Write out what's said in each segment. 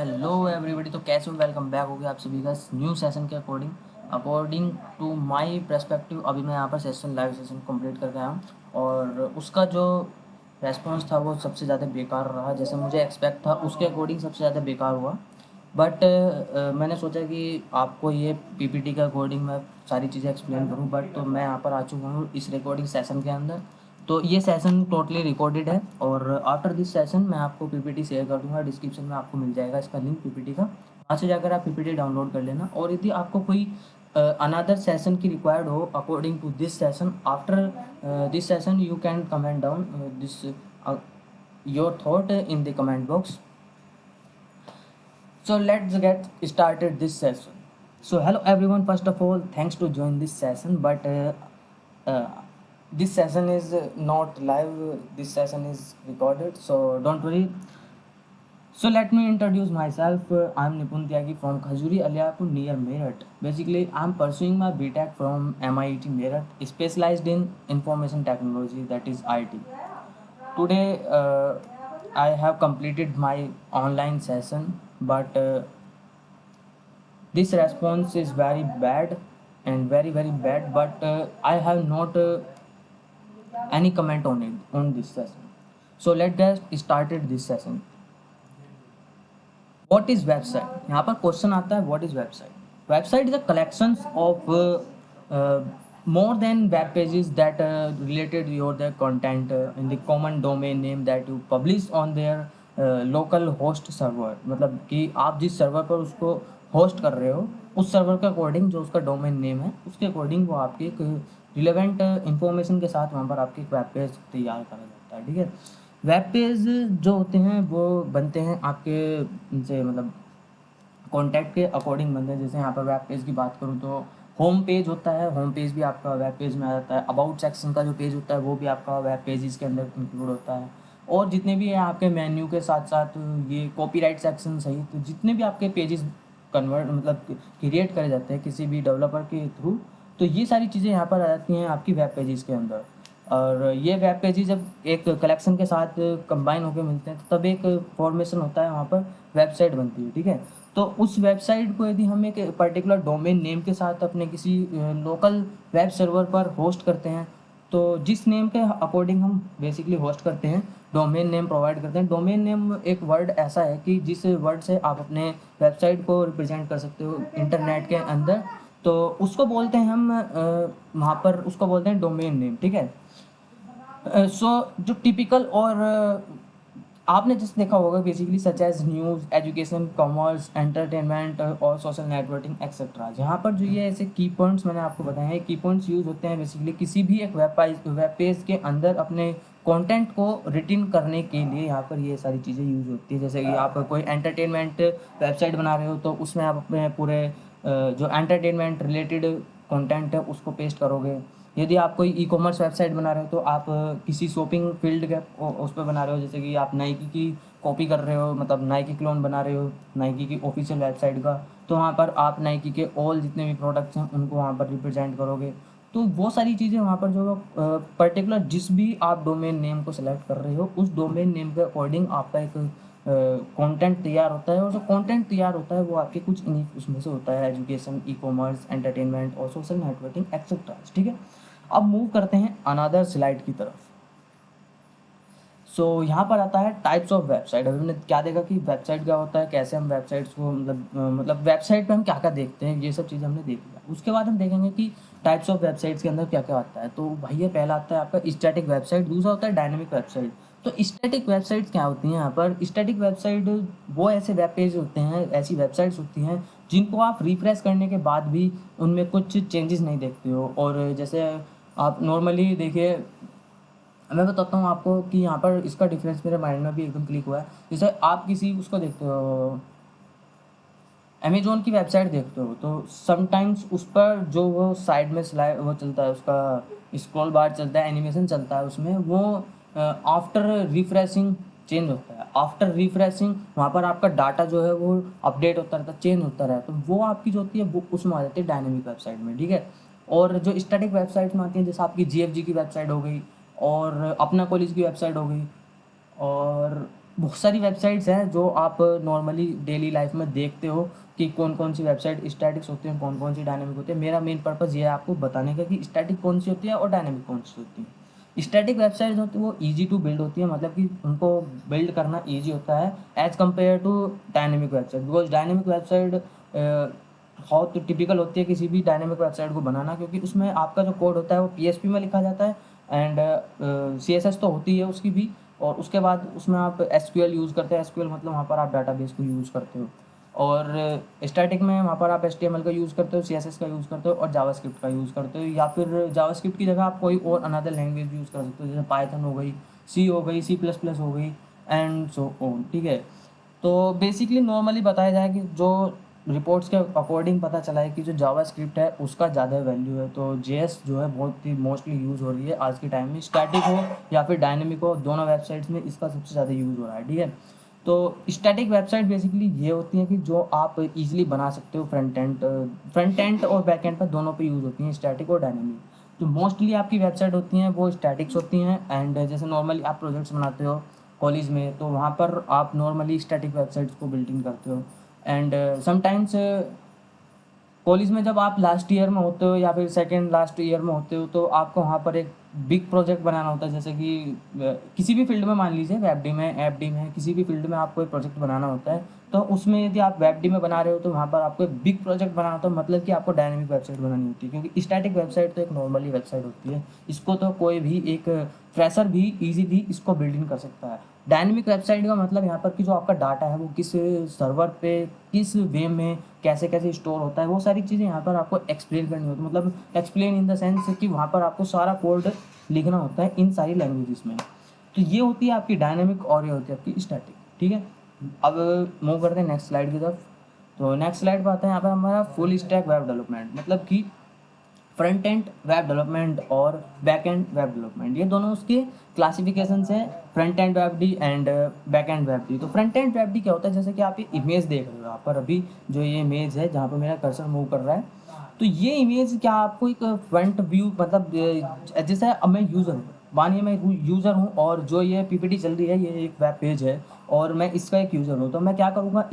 Hello everybody. तो कैसे हो? वेलकम बैक हो गया आप सभी का न्यू सेशन के अकॉर्डिंग टू माय पर्सपेक्टिव। अभी मैं यहाँ पर लाइव सेशन कंप्लीट करके आया हूँ और उसका जो रेस्पॉन्स था वो सबसे ज़्यादा बेकार रहा। जैसे मुझे एक्सपेक्ट था उसके अकॉर्डिंग सबसे ज़्यादा बेकार हुआ। बट मैंने सोचा कि आपको ये पीपीटी के अकॉर्डिंग मैं सारी चीज़ें एक्सप्लेन करूँ। बट तो मैं यहाँ पर आ चुका हूँ इस रिकॉर्डिंग सेशन के अंदर। तो ये सेशन टोटली रिकॉर्डेड है और आफ्टर दिस सेशन मैं आपको पीपीटी शेयर कर दूंगा। डिस्क्रिप्शन में आपको मिल जाएगा इसका लिंक पीपीटी का, वहाँ से जाकर आप पीपीटी डाउनलोड कर लेना। और यदि आपको कोई अनदर सेशन की रिक्वायर्ड हो according to this session, after this session you can comment down this your thought in the comment box. So let's get started this session. So hello everyone. First of all, thanks to join this session. But uh, this session is not live. This session is recorded. So don't worry. So let me introduce myself. I'm Nipun Tyagi from Khajuri Aliapur near Meerut. Basically, I'm pursuing my BTech from MIT Meerut, specialized in information technology, that is IT. Today, I have completed my online session, but this response is very bad and very bad. But I have not any comment on it on this session. So let's get started this session. What is website? यहाँ पर question आता है, what is website? Website is a collections of more than web pages that related your their content in the common domain name that you publish on their local host server. मतलब कि आप जिस server पर उसको host कर रहे हो उस सर्वर के अकॉर्डिंग जो उसका डोमेन नेम है उसके अकॉर्डिंग वो आपकी एक रिलेवेंट इंफॉर्मेशन के साथ वहाँ पर आपकी एक वेब पेज तैयार करा जाता है। ठीक है, वेब पेज जो होते हैं वो बनते हैं आपके से मतलब कॉन्टैक्ट के अकॉर्डिंग बनते हैं। जैसे यहाँ पर वेब पेज की बात करूँ तो होम पेज होता है, होम पेज भी आपका वेब पेज में आ जाता है। अबाउट सेक्शन का जो पेज होता है वो भी आपका वेब पेज के अंदर इंक्लूड होता है। और जितने भी है आपके मेन्यू के साथ साथ ये कॉपीराइट सेक्शन सहित तो जितने भी आपके पेजेस कन्वर्ट मतलब क्रिएट करे जाते हैं किसी भी डेवलपर के थ्रू, तो ये सारी चीज़ें यहाँ पर आ जाती हैं आपकी वेब पेजेस के अंदर। और ये वेब पेजेस जब एक कलेक्शन के साथ कंबाइन होकर मिलते हैं तो तब एक फॉर्मेशन होता है, वहाँ पर वेबसाइट बनती है। ठीक है, तो उस वेबसाइट को यदि हम एक पर्टिकुलर डोमेन नेम के साथ अपने किसी लोकल वेब सर्वर पर होस्ट करते हैं, तो जिस नेम के अकॉर्डिंग हम बेसिकली होस्ट करते हैं डोमेन नेम प्रोवाइड करते हैं। डोमेन नेम एक वर्ड ऐसा है कि जिस वर्ड से आप अपने वेबसाइट को रिप्रेजेंट कर सकते हो इंटरनेट के अंदर, तो उसको बोलते हैं हम वहाँ पर उसको बोलते हैं डोमेन नेम। ठीक है, सो जो टिपिकल और आपने जैसे देखा होगा basically such as news, education, commerce, entertainment और सोशल नेटवर्किंग एक्सेट्रा। जहाँ पर जो ये ऐसे की पॉइंट्स मैंने आपको बताए हैं, की पॉइंट्स यूज़ होते हैं बेसिकली किसी भी एक वेब पेज के अंदर अपने कंटेंट को रिटेन करने के लिए। यहाँ पर ये सारी चीज़ें यूज़ होती है। जैसे कि आप कोई एंटरटेनमेंट वेबसाइट बना रहे हो तो उसमें आप अपने पूरे जो एंटरटेनमेंट रिलेटेड कंटेंट है उसको पेस्ट करोगे। यदि आप कोई ई कॉमर्स वेबसाइट बना रहे हो तो आप किसी शॉपिंग फील्ड के उस पर बना रहे हो, जैसे कि आप नाइकी की कॉपी कर रहे हो, मतलब नाइकी क्लोन बना रहे हो नाइकी की ऑफिशियल वेबसाइट का, तो वहाँ पर आप नाइकी के ऑल जितने भी प्रोडक्ट्स हैं उनको वहाँ पर रिप्रेजेंट करोगे। तो वो सारी चीज़ें वहाँ पर जो पर्टिकुलर जिस भी आप डोमेन नेम को सेलेक्ट कर रहे हो उस डोमेन नेम के अकॉर्डिंग आपका एक कंटेंट तैयार होता है। और जो कंटेंट तैयार होता है वो आपके कुछ इन्हीं उसमें से होता है, एजुकेशन, ई कॉमर्स, एंटरटेनमेंट और सोशल नेटवर्किंग एक्सेट्रा। ठीक है, अब मूव करते हैं अनदर स्लाइड की तरफ। सो यहाँ पर आता है टाइप्स ऑफ वेबसाइट। अभी हमने क्या देखा कि वेबसाइट क्या होता है, कैसे हम वेबसाइट्स को मतलब वेबसाइट पे हम क्या क्या देखते हैं, ये सब चीज़ें हमने देख लिया। उसके बाद हम देखेंगे कि टाइप्स ऑफ वेबसाइट्स के अंदर क्या क्या आता है। तो भैया पहला आता है आपका स्टैटिक वेबसाइट, दूसरा होता है डायनेमिक वेबसाइट। तो स्टैटिक वेबसाइट्स क्या होती हैं? यहाँ पर स्टैटिक वेबसाइट वो ऐसे वेब पेज होते हैं, ऐसी वेबसाइट्स होती हैं जिनको आप रिफ्रेश करने के बाद भी उनमें कुछ चेंजेस नहीं देखते हो। और जैसे आप नॉर्मली देखिए, मैं बताता हूँ आपको कि यहाँ पर इसका डिफरेंस मेरे माइंड में भी एकदम क्लिक हुआ है। जैसे आप किसी उसको देखते हो, अमेजोन की वेबसाइट देखते हो, तो समटाइम्स उस पर जो वो साइड में स्लाइड वो चलता है, उसका स्क्रॉल बार चलता है, एनिमेशन चलता है उसमें, वो आफ्टर रिफ्रेशिंग चेंज होता है। आफ्टर रिफ्रेशिंग वहाँ पर आपका डाटा जो है वो अपडेट होता रहता है, चेंज होता रहता है। तो वो आपकी जो होती है वो उसमें आ जाती है डायनेमिक वेबसाइट में। ठीक है, और जो स्टैटिक वेबसाइट्स में आती हैं जैसे आपकी जीएफजी की वेबसाइट हो गई और अपना कॉलेज की वेबसाइट हो गई, और बहुत सारी वेबसाइट्स हैं जो आप नॉर्मली डेली लाइफ में देखते हो कि कौन कौन सी वेबसाइट स्टैटिक्स होती है, कौन कौन सी डायनेमिक होती है। मेरा मेन पर्पज़ ये है आपको बताने का कि स्टैटिक कौन सी होती है और डायनेमिक कौन सी होती है। स्टैटिक वेबसाइट्स होती है वो ईजी टू बिल्ड होती है, मतलब कि उनको बिल्ड करना ईजी होता है as compare to dynamic website. Because dynamic website बहुत टिपिकल होती है किसी भी डायनेमिक वेबसाइट को बनाना, क्योंकि उसमें आपका जो कोड होता है वो पीएचपी में लिखा जाता है एंड सीएसएस तो होती है उसकी भी, और उसके बाद उसमें आप एसक्यूएल यूज़ करते हैं। एसक्यूएल मतलब वहाँ पर आप डाटाबेस को यूज़ करते हो, और स्टैटिक में वहाँ पर आप एचटीएमएल का यूज़ करते हो, सीएसएस का यूज़ करते हो और जावास्क्रिप्ट का यूज़ करते हो, या फिर जावास्क्रिप्ट की जगह आप कोई और अनदर लैंग्वेज यूज़ कर सकते हो, जैसे पाइथन हो गई, सी हो गई, सी प्लस प्लस हो गई एंड सो ऑन। ठीक है, तो बेसिकली नॉर्मली बताया जाए कि जो रिपोर्ट्स के अकॉर्डिंग पता चला है कि जो जावास्क्रिप्ट है उसका ज़्यादा वैल्यू है। तो जेएस जो है बहुत ही मोस्टली यूज़ हो रही है आज के टाइम में, स्टैटिक हो या फिर डायनेमिक हो, दोनों वेबसाइट्स में इसका सबसे ज़्यादा यूज़ हो रहा है। ठीक है, तो स्टैटिक वेबसाइट बेसिकली ये होती हैं कि जो आप इजीली बना सकते हो, फ्रंट एंड और बैक एंड पर दोनों पे यूज़ होती हैं, स्टैटिक और डायनेमिक। तो मोस्टली आपकी वेबसाइट होती हैं वो स्टैटिक्स होती हैं, एंड जैसे नॉर्मली आप प्रोजेक्ट्स बनाते हो कॉलेज में, तो वहाँ पर आप नॉर्मली स्टैटिक वेबसाइट्स को बिल्डिंग करते हो। एंड समटाइम्स कॉलेज में जब आप लास्ट ईयर में होते हो या फिर सेकेंड लास्ट ईयर में होते हो, तो आपको वहाँ पर एक बिग प्रोजेक्ट बनाना होता है, जैसे कि किसी भी फील्ड में, मान लीजिए वेब डी में, ऐप डी में, किसी भी फील्ड में आपको एक प्रोजेक्ट बनाना होता है। तो उसमें यदि आप वेब डी में बना रहे हो तो वहाँ पर आपको एक बिग प्रोजेक्ट बनाना होता है, मतलब कि आपको डायनेमिक वेबसाइट बनानी होती है, क्योंकि स्टैटिक वेबसाइट तो एक नॉर्मली वेबसाइट होती है, इसको तो कोई भी एक फ्रेशर भी इजीली इसको बिल्डिंग कर सकता है। डायनेमिक वेबसाइट का मतलब यहाँ पर कि जो आपका डाटा है वो किस सर्वर पे, किस वे में, कैसे कैसे स्टोर होता है, वो सारी चीज़ें यहाँ पर आपको एक्सप्लेन करनी होती है। मतलब एक्सप्लेन इन द सेंस कि वहाँ पर आपको सारा कोड लिखना होता है इन सारी लैंग्वेजेस में। तो ये होती है आपकी डायनेमिक और ये होती है आपकी स्टैटिक। ठीक है, अब मूव करते हैं नेक्स्ट स्लाइड की तरफ। तो नेक्स्ट स्लाइड पर आते हैं, यहाँ पर हमारा फुल स्टैक वेब डेवलपमेंट, मतलब कि फ्रंट एंड वेब डेवलपमेंट और बैक एंड वेब डेवलपमेंट, ये दोनों उसके क्लासिफिकेशन हैं, front end web D and back and web D. तो फ्रंट एंड वेब डी क्या होता है, जैसे कि आप ये इमेज देख रहे हो यहाँ पर, अभी जो ये इमेज है जहाँ पर मेरा कर्सर मूव कर रहा है, तो ये इमेज क्या आपको एक फ्रंट व्यू, मतलब जैसे अब मैं यूज़र हूँ, मानिए मैं यूज़र हूँ और जो ये पीपीटी चल रही है ये एक वेब पेज है और मैं इसका एक यूज़र हूँ, तो मैं क्या करूँगा,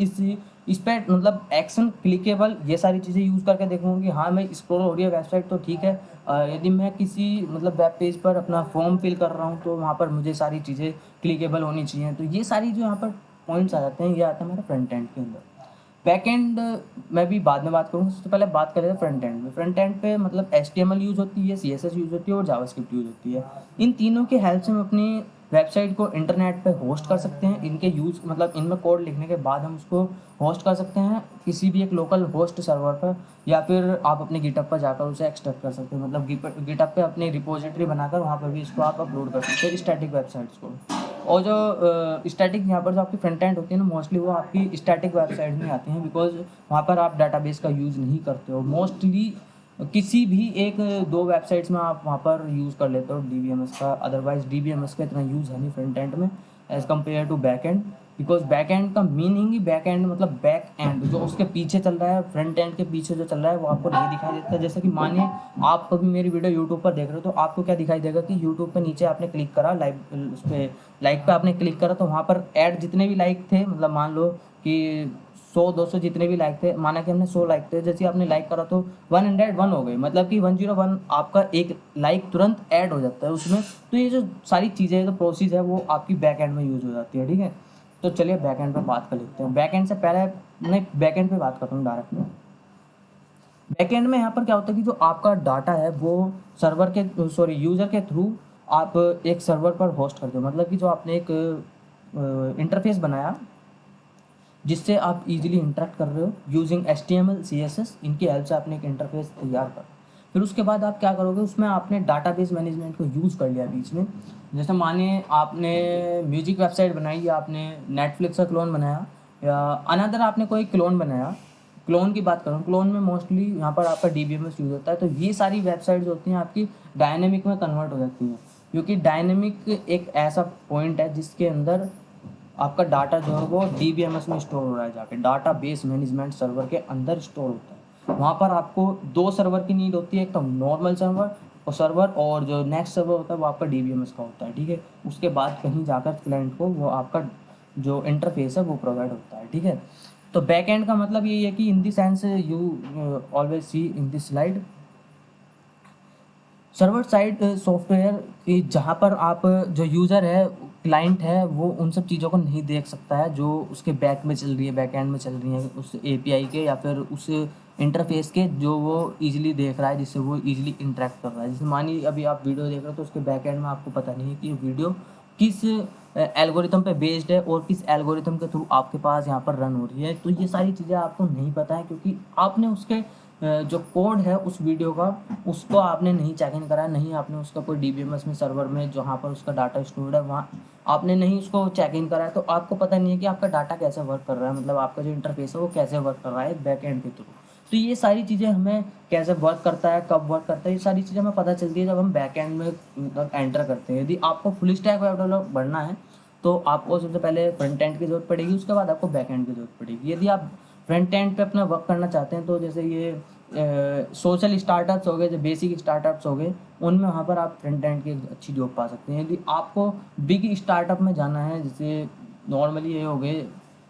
इस पर मतलब एक्शन क्लिकेबल ये सारी चीज़ें यूज़ करके देखूँगा कि हाँ मैं एक्सप्लोर हो रही है वेबसाइट तो ठीक है। यदि मैं किसी मतलब वेब पेज पर अपना फॉर्म फिल कर रहा हूँ तो वहाँ पर मुझे सारी चीज़ें क्लिकेबल होनी चाहिए। तो ये सारी जो यहाँ पर पॉइंट्स आ जाते हैं, ये आता है मेरे फ्रंट एंड के अंदर। बैक एंड मैं भी बाद में बात करूँगा, सबसे पहले बात करें फ्रंट एंड में। फ्रंट एंड पे मतलब HTML यूज़ होती है, CSS यूज़ होती है और जावास्क्रिप्ट यूज़ होती है। इन तीनों की हेल्प से हम अपनी वेबसाइट को इंटरनेट पे होस्ट कर सकते हैं। इनके यूज़ मतलब इनमें कोड लिखने के बाद हम उसको होस्ट कर सकते हैं किसी भी एक लोकल होस्ट सर्वर पर, या फिर आप अपने गिटअप पर जाकर उसे एक्सट्रैक्ट कर सकते हैं, मतलब गिटअप पे अपनी रिपोजिटरी बनाकर वहाँ पर भी इसको आप अपलोड कर सकते हैं स्टैटिक वेबसाइट्स को। और जो स्टैटिक यहाँ पर जो आपकी फ्रंट एंड होती है ना, मोस्टली वो आपकी स्टैटिक वेबसाइट में आती हैं, बिकॉज वहाँ पर आप डाटाबेस का यूज़ नहीं करते हो मोस्टली। किसी भी एक दो वेबसाइट्स में आप वहाँ पर यूज़ कर लेते हो DBMS का, अदरवाइज DBMS का इतना यूज़ है नहीं फ्रंट एंड में as compare to back end. Because back end का मीनिंग ही बैक एंड मतलब बैक एंड जो उसके पीछे चल रहा है, फ्रंट एंड के पीछे जो चल रहा है वो आपको नहीं दिखाई देता है। जैसे कि मानिए आप कभी मेरी वीडियो यूट्यूब पर देख रहे हो तो आपको क्या दिखाई देगा कि यूट्यूब पे नीचे आपने क्लिक करा, लाइव उस पर लाइक पे आपने क्लिक करा, तो वहाँ पर ऐड जितने भी लाइक थे, मतलब मान लो कि 100-200 जितने भी लाइक थे, माना कि हमने 100 लाइक थे, जैसे आपने लाइक करा तो 101 हो गए, मतलब कि 101 आपका एक लाइक तुरंत ऐड हो जाता है उसमें। तो ये जो सारी चीज़ें जो प्रोसेस है वो आपकी बैक एंड में यूज़ हो जाती है। ठीक है, तो चलिए बैक एंड पर बात कर लेते हैं। बैक एंड से पहले मैं बैक एंड पे बात करता हूँ डायरेक्ट में। बैक एंड में यहाँ पर क्या होता है कि जो आपका डाटा है वो सर्वर के सॉरी यूज़र के थ्रू आप एक सर्वर पर होस्ट करते हो, मतलब कि जो आपने एक इंटरफेस बनाया जिससे आप इजीली इंटरेक्ट कर रहे हो यूजिंग HTML CSS, इनकी हेल्प से आपने एक इंटरफेस तैयार कर। फिर उसके बाद आप क्या करोगे, उसमें आपने डाटाबेस मैनेजमेंट को यूज़ कर लिया बीच में। जैसे मानिए आपने म्यूजिक वेबसाइट बनाई या आपने नेटफ्लिक्स का क्लोन बनाया या अनदर आपने कोई क्लोन बनाया। क्लोन की बात करूँ, क्लोन में मोस्टली यहाँ पर आपका DBMS यूज़ होता है। तो ये सारी वेबसाइट्स होती हैं आपकी डायनेमिक में कन्वर्ट हो जाती हैं, क्योंकि डायनेमिक एक ऐसा पॉइंट है जिसके अंदर आपका डाटा जो है वो DBMS में स्टोर हो रहा है, जाके डाटा बेस मैनेजमेंट सर्वर के अंदर स्टोर होता है। वहाँ पर आपको दो सर्वर की नीड होती है, एक तो नॉर्मल सर्वर और जो नेक्स्ट सर्वर होता है वो आपका DBMS का होता है। ठीक है, उसके बाद कहीं जाकर क्लाइंट को वो आपका जो इंटरफेस है वो प्रोवाइड होता है, ठीक है। तो बैक एंड का मतलब यही है कि in the sense you always see in this slide, server side software की जहाँ पर आप जो यूज़र है, क्लाइंट है, वो उन सब चीज़ों को नहीं देख सकता है जो उसके बैक में चल रही है, बैक एंड में चल रही है, उस एपीआई के या फिर उस इंटरफेस के, जो वो इजीली देख रहा है, जिससे वो इजीली इंटरेक्ट कर रहा है। जैसे मानिए अभी आप वीडियो देख रहे हो तो उसके बैक एंड में आपको पता नहीं है कि ये वीडियो किस एल्गोरिथम पे बेस्ड है और किस एल्गोरिथम के थ्रू आपके पास यहाँ पर रन हो रही है। तो ये सारी चीज़ें आपको नहीं पता है क्योंकि आपने उसके जो कोड है उस वीडियो का, उसको आपने नहीं चेक इन करा, नहीं आपने उसका कोई डीबीएमएस में सर्वर में जहाँ पर उसका डाटा स्टोर्ड है वहाँ आपने नहीं उसको चेक इन करा है, तो आपको पता नहीं है कि आपका डाटा कैसे वर्क कर रहा है, मतलब आपका जो इंटरफेस है वो कैसे वर्क कर रहा है बैक एंड के थ्रू। तो ये सारी चीज़ें हमें कैसे वर्क करता है, कब वर्क करता है, ये सारी चीज़ें हमें पता चलती है जब हम बैक एंड में मतलब एंटर करते हैं। यदि आपको फुल स्टैक वेब डेवलपर बनना है तो आपको सबसे पहले फ्रंट एंड की जरूरत पड़ेगी, उसके बाद आपको बैक एंड की जरूरत पड़ेगी। यदि आप फ्रंट एंड पे अपना वर्क करना चाहते हैं तो जैसे ये सोशल स्टार्टअप्स हो गए, जो बेसिक स्टार्टअप्स हो गए, उनमें वहाँ पर आप फ्रंट एंड की अच्छी जॉब पा सकते हैं। यदि आपको बिग स्टार्टअप में जाना है, जैसे नॉर्मली ये हो गए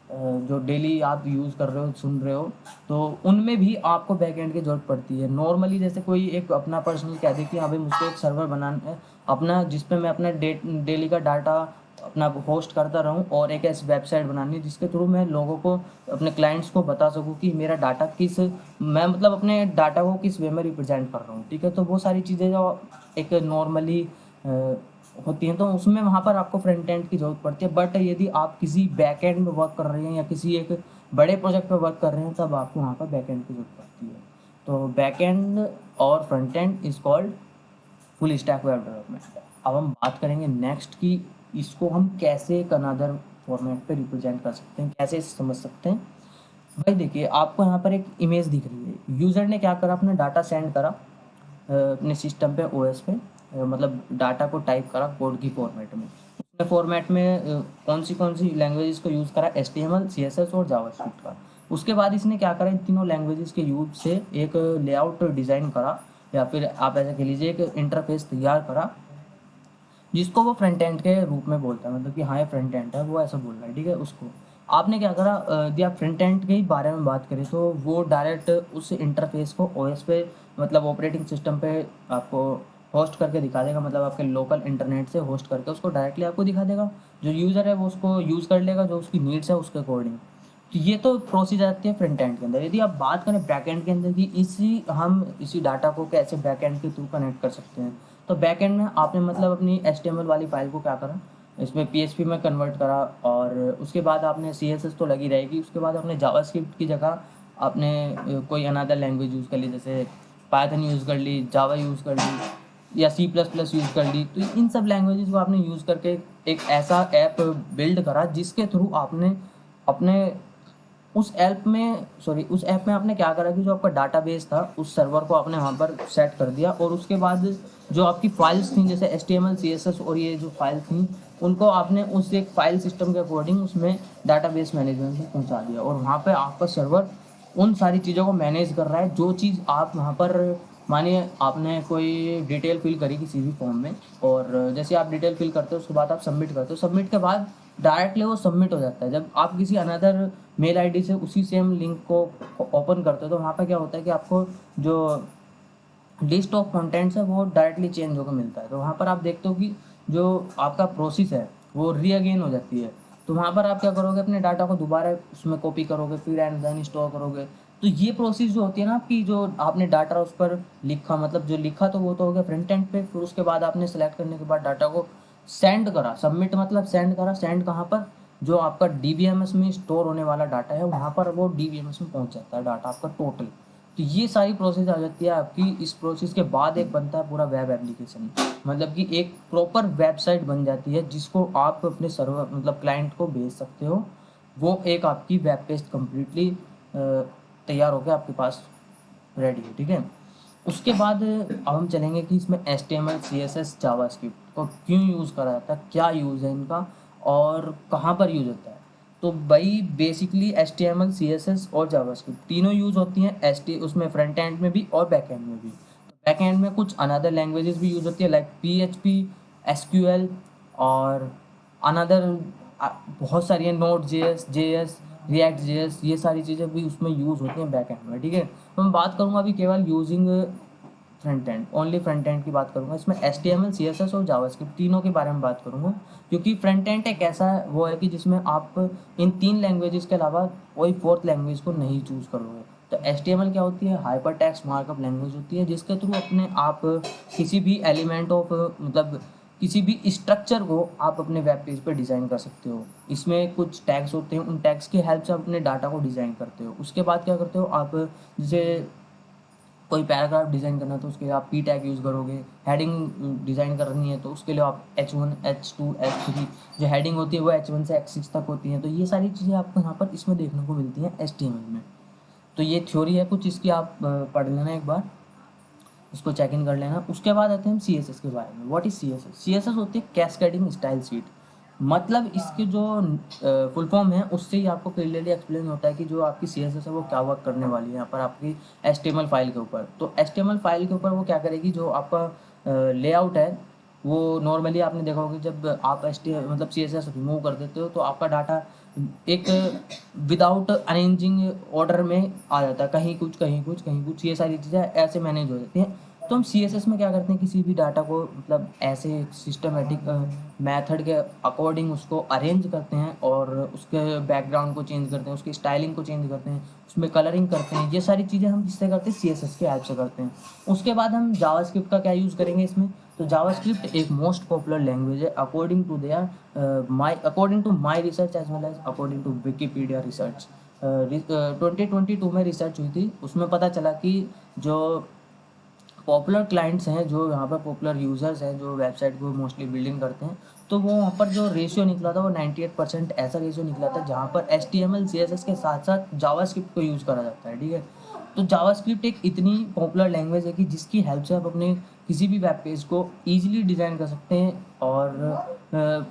जो डेली आप यूज़ कर रहे हो, सुन रहे हो, तो उनमें भी आपको बैक एंड की ज़रूरत पड़ती है। नॉर्मली जैसे कोई एक अपना पर्सनल कह दे कि हाँ भाई मुझको एक सर्वर बनाना है अपना, जिस पे मैं अपना डेली का डाटा अपना होस्ट करता रहूँ, और एक ऐसी वेबसाइट बनानी है जिसके थ्रू मैं लोगों को, अपने क्लाइंट्स को बता सकूँ कि मेरा डाटा किस, मैं मतलब अपने डाटा को किस वे में रिप्रेजेंट कर रहा हूँ, ठीक है। तो वो सारी चीज़ें जो एक नॉर्मली होती हैं, तो उसमें वहाँ पर आपको फ्रंट एंड की ज़रूरत पड़ती है। बट यदि आप किसी बैक एंड में वर्क कर रहे हैं या किसी एक बड़े प्रोजेक्ट पे वर्क कर रहे हैं, तब आपको वहाँ पर बैक एंड की ज़रूरत पड़ती है। तो बैक एंड और front end is called full stack web development. अब हम बात करेंगे नेक्स्ट कि इसको हम कैसे एक अनदर फॉर्मेट पे रिप्रेजेंट कर सकते हैं, कैसे इसे समझ सकते हैं। भाई देखिए, आपको यहाँ पर एक इमेज दिख रही है, यूज़र ने क्या करा, अपना डाटा सेंड करा अपने सिस्टम पे, ओएस पे, मतलब डाटा को टाइप करा कोड की फॉर्मेट में। उसने फॉर्मेट में कौन सी लैंग्वेजेस को यूज़ करा, HTML, CSS और जावास्क्रिप्ट का। उसके बाद इसने क्या करा, इन तीनों लैंग्वेजेस के यूज से एक लेआउट डिज़ाइन करा, या फिर आप ऐसा कह लीजिए एक इंटरफेस तैयार करा, जिसको वो फ्रंट एंड के रूप में बोलता है, मतलब कि हाँ ये फ्रंट एंड है, वो ऐसा बोल रहा है, ठीक है। उसको आपने क्या करा, यदि आप फ्रंट एंड के ही बारे में बात करें तो वो डायरेक्ट उस इंटरफेस को ओएस पे, मतलब ऑपरेटिंग सिस्टम पे आपको होस्ट करके दिखा देगा, मतलब आपके लोकल इंटरनेट से होस्ट करके उसको डायरेक्टली आपको दिखा देगा। जो यूज़र है वो उसको यूज़ कर लेगा, जो उसकी नीड्स है उसके अकॉर्डिंग। तो ये तो प्रोसेस आती है फ्रंट एंड के अंदर। यदि आप बात करें बैक एंड के अंदर कि इसी डाटा को कैसे बैक एंड के थ्रू कनेक्ट कर सकते हैं, तो बैक एंड में आपने मतलब अपनी HTML वाली फाइल को क्या करा, इसमें PHP में कन्वर्ट करा, और उसके बाद आपने CSS तो लगी रहेगी, उसके बाद आपने जावास्क्रिप्ट की जगह आपने कोई अनदर लैंग्वेज यूज़ कर ली, जैसे पाइथन यूज़ कर ली, जावा यूज़ कर ली, या C++ यूज़ कर ली। तो इन सब लैंग्वेजेस को आपने यूज़ करके एक ऐसा ऐप बिल्ड करा जिसके थ्रू आपने अपने उस ऐप में आपने क्या करा कि जो आपका डाटाबेस था उस सर्वर को आपने वहाँ पर सेट कर दिया, और उसके बाद जो आपकी फाइल्स थी जैसे HTML, CSS और ये जो फाइल थी, उनको आपने उस एक फाइल सिस्टम के अकॉर्डिंग उसमें डाटाबेस मैनेजमेंट में पहुँचा दिया, और वहाँ पे आपका सर्वर उन सारी चीज़ों को मैनेज कर रहा है। जो चीज़ आप वहाँ पर, मानिए आपने कोई डिटेल फिल करी किसी भी फॉर्म में, और जैसे आप डिटेल फिल करते हो उसके बाद आप सबमिट करते हो, सबमिट के बाद डायरेक्टली वो सबमिट हो जाता है। जब आप किसी अनदर मेल आईडी से उसी सेम लिंक को ओपन करते हो तो वहाँ पे क्या होता है कि आपको जो लिस्ट ऑफ कंटेंट्स है वो डायरेक्टली चेंज होकर मिलता है। तो वहाँ पर आप देखते हो कि जो आपका प्रोसेस है वो री अगेन हो जाती है। तो वहाँ पर आप क्या करोगे, अपने डाटा को दोबारा उसमें कॉपी करोगे, फिर एंड देन स्टोर करोगे। तो ये प्रोसेस जो होती है ना आपकी, जो आपने डाटा उस पर लिखा, मतलब जो लिखा तो वो तो हो गया फ्रंट एंड पे, फिर उसके बाद आपने सेलेक्ट करने के बाद डाटा को सेंड करा, सबमिट मतलब सेंड करा, सेंड कहाँ पर, जो आपका डीबीएमएस में स्टोर होने वाला डाटा है वहाँ पर वो डीबीएमएस में पहुँच जाता है डाटा आपका टोटल। तो ये सारी प्रोसेस आ जाती है आपकी। इस प्रोसेस के बाद एक बनता है पूरा वेब एप्लीकेशन, मतलब कि एक प्रॉपर वेबसाइट बन जाती है जिसको आप अपने सर्वर मतलब क्लाइंट को भेज सकते हो। वो एक आपकी वेब पेज कम्प्लीटली तैयार होकर आपके पास रेडी है, ठीक है। उसके बाद अब हम चलेंगे कि इसमें HTML, CSS, जावास्क्रिप्ट को क्यों यूज़ करा जाता है, क्या यूज़ है इनका और कहाँ पर यूज़ होता है। तो भाई बेसिकली HTML, CSS और जावास्क्रिप्ट तीनों यूज़ होती हैं उसमें फ्रंट एंड में भी और बैक एंड में भी। तो बैक एंड में कुछ अनदर लैंग्वेजेस भी यूज़ होती है लाइक PHP, SQL और अनदर बहुत सारी है, नोट JS, रिएक्ट JS, ये सारी चीज़ें भी उसमें यूज़ होती हैं बैक एंड में, ठीक है। तो मैं बात करूँगा अभी केवल using front end, only front end की बात करूँगा। इसमें HTML CSS और जावास्क्रिप्ट तीनों के बारे में बात करूँगा, क्योंकि फ्रंट एंड एक ऐसा वो है कि जिसमें आप इन 3 लैंग्वेजेस के अलावा कोई फोर्थ लैंग्वेज को नहीं चूज़ करोगे। तो HTML क्या होती है, हाइपर टेक्स्ट मार्कअप लैंग्वेज होती है, जिसके थ्रू अपने आप किसी भी एलिमेंट ऑफ मतलब किसी भी स्ट्रक्चर को आप अपने वेब पेज पर डिज़ाइन कर सकते हो। इसमें कुछ टैग्स होते हैं, उन टैग्स की हेल्प से आप अपने डाटा को डिज़ाइन करते हो। उसके बाद क्या करते हो आप, जैसे कोई पैराग्राफ डिज़ाइन करना है तो उसके लिए आप P टैग यूज़ करोगे। हेडिंग डिज़ाइन करनी है तो उसके लिए आप H1, H2, H3, जो हेडिंग होती है वो H1 से H6 तक होती हैं। तो ये सारी चीज़ें आपको यहाँ पर इसमें देखने को मिलती हैं HTML में। तो ये थ्योरी है कुछ, इसकी आप पढ़ लेना एक बार, इसको चेक इन कर लेना। उसके बाद आते हैं हम CSS के बारे में। व्हाट इज CSS होती है कैस्केडिंग स्टाइल शीट। मतलब इसके जो फुल फॉर्म है उससे ही आपको क्लियरली एक्सप्लेन होता है कि जो आपकी CSS है वो क्या वर्क करने वाली है यहाँ पर आपकी HTML फाइल के ऊपर। तो HTML फाइल के ऊपर वो क्या करेगी, जो आपका लेआउट है वो नॉर्मली आपने देखा होगा जब आप मतलब CSS रिमूव कर देते हो तो आपका डाटा एक विदाउट अरेंजिंग ऑर्डर में आ जाता है, कहीं कुछ कहीं कुछ कहीं कुछ, ये सारी चीज़ें ऐसे मैनेज हो जाती हैं। तो हम CSS में क्या करते हैं, किसी भी डाटा को मतलब ऐसे सिस्टमेटिक मेथड के अकॉर्डिंग उसको अरेंज करते हैं और उसके बैकग्राउंड को चेंज करते हैं, उसकी स्टाइलिंग को चेंज करते हैं, उसमें कलरिंग करते हैं। ये सारी चीज़ें हम किससे करते हैं, CSS के हेल्प से करते हैं। उसके बाद हम जावास्क्रिप्ट का क्या यूज़ करेंगे इसमें। तो जावास्क्रिप्ट एक मोस्ट पॉपुलर लैंग्वेज है according to my research as well as according to Wikipedia research. 2022 में रिसर्च हुई थी, उसमें पता चला कि जो पॉपुलर क्लाइंट्स हैं, जो यहाँ पर पॉपुलर यूज़र्स हैं जो वेबसाइट को मोस्टली बिल्डिंग करते हैं, तो वो वहाँ पर जो रेशियो निकला था वो 98% ऐसा रेशियो निकला था जहाँ पर HTML CSS के साथ साथ जावास्क्रिप्ट को यूज़ करा जाता है, ठीक है। तो जावास्क्रिप्ट एक इतनी पॉपुलर लैंग्वेज है कि जिसकी हेल्प से आप अपने किसी भी वेब पेज को ईजिली डिज़ाइन कर सकते हैं और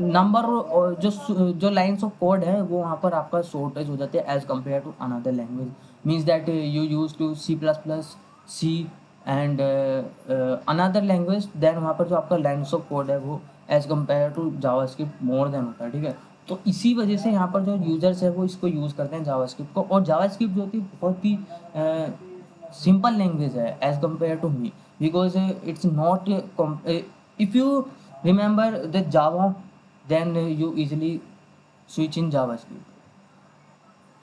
नंबर और जो लाइन्स ऑफ कोड है वो वहाँ पर आपका शॉर्टेज हो जाते हैं as compare to another language. Means that you use to C++, C and another language, then वहाँ पर जो आपका लाइन्स ऑफ कोड है वो as compare to JavaScript more than होता है, ठीक है। तो इसी वजह से यहाँ पर जो यूजर्स है वो इसको यूज़ करते हैं जावास्क्रिप्ट को। और जावास्क्रिप्ट जो होती है बहुत ही सिंपल लैंग्वेज है as compare to me, because it's not if you remember the Java, then you easily switch in JavaScript.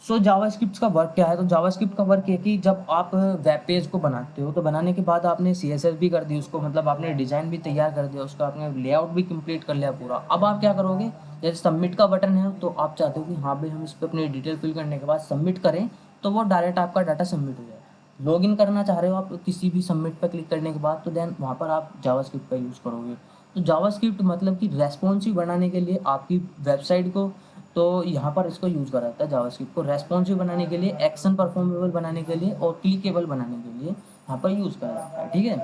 So JavaScript का वर्क क्या है, तो जावास्क्रिप्ट का वर्क है कि जब आप वेब पेज को बनाते हो तो बनाने के बाद आपने CSS भी कर दी उसको, मतलब आपने डिज़ाइन भी तैयार कर दिया उसका, आपने लेआउट भी कंप्लीट कर लिया पूरा। अब आप क्या करोगे, जैसे सबमिट का बटन है तो आप चाहते हो कि हाँ भाई हम इस पर अपनी डिटेल फिल करने के बाद सबमिट करें, तो वो डायरेक्ट आपका डाटा सबमिट हो जाए। लॉगिन करना चाह रहे हो आप किसी भी सबमिट पर क्लिक करने के बाद, तो देन वहाँ पर आप जावास्क्रिप्ट का यूज़ करोगे। तो जावास्क्रिप्ट मतलब कि रेस्पॉन्सिव बनाने के लिए आपकी वेबसाइट को, तो यहाँ पर इसको यूज़ करा जाता है जावास्क्रिप्ट को रेस्पॉन्सिव बनाने के लिए, एक्शन परफॉर्मेबल बनाने के लिए और क्लिकेबल बनाने के लिए यहाँ पर यूज़ करा जाता है, ठीक है।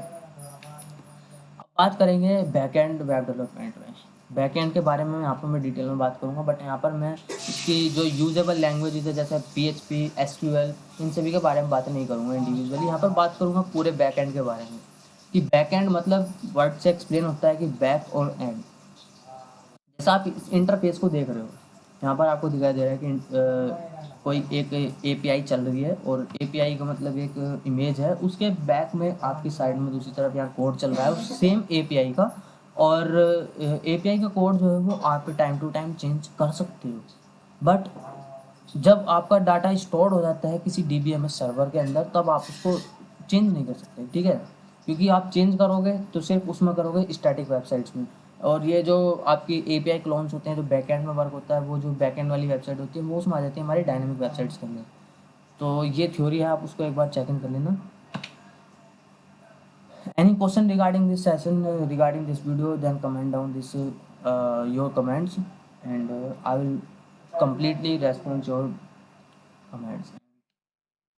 अब बात करेंगे बैकएंड वेब डेवलपमेंट में। बैकएंड के बारे में यहाँ पर मैं डिटेल में बात करूँगा, बट यहाँ पर मैं इसकी जो यूजेबल लैंग्वेजेज है जैसे PHP, SQL, इन सभी के बारे में बात नहीं करूँगा इंडिविजुअली। यहाँ पर बात करूँगा पूरे बैकएंड के बारे में, कि बैकएंड मतलब वर्ड से एक्सप्लेन होता है कि बैक और एंड। जैसा आप इस इंटरफेस को देख रहे हो, यहाँ पर आपको दिखाई दे रहा है कि कोई एक API चल रही है और API का मतलब एक इमेज है, उसके बैक में आपकी साइड में दूसरी तरफ यहाँ कोड चल रहा है सेम API का। और API का कोड जो है वो आप टाइम टू टाइम चेंज कर सकते हो, बट जब आपका डाटा स्टोर हो जाता है किसी DBMS सर्वर के अंदर तब आप उसको चेंज नहीं कर सकते, ठीक है। क्योंकि आप चेंज करोगे तो सिर्फ उसमें करोगे स्टैटिक वेबसाइट्स में, और ये जो आपकी API क्लोन्स होते हैं जो बैकएंड में वर्क होता है, वो जो बैकएंड वाली वेबसाइट होती है वो उसमें आ जाती है हमारी डायनेमिक वेबसाइट्स के अंदर। तो ये थ्योरी है, आप उसको एक बार चेक इन कर लेना। Any question regarding this session, regarding this video, then comment down this your comments, and I will completely respond your comments.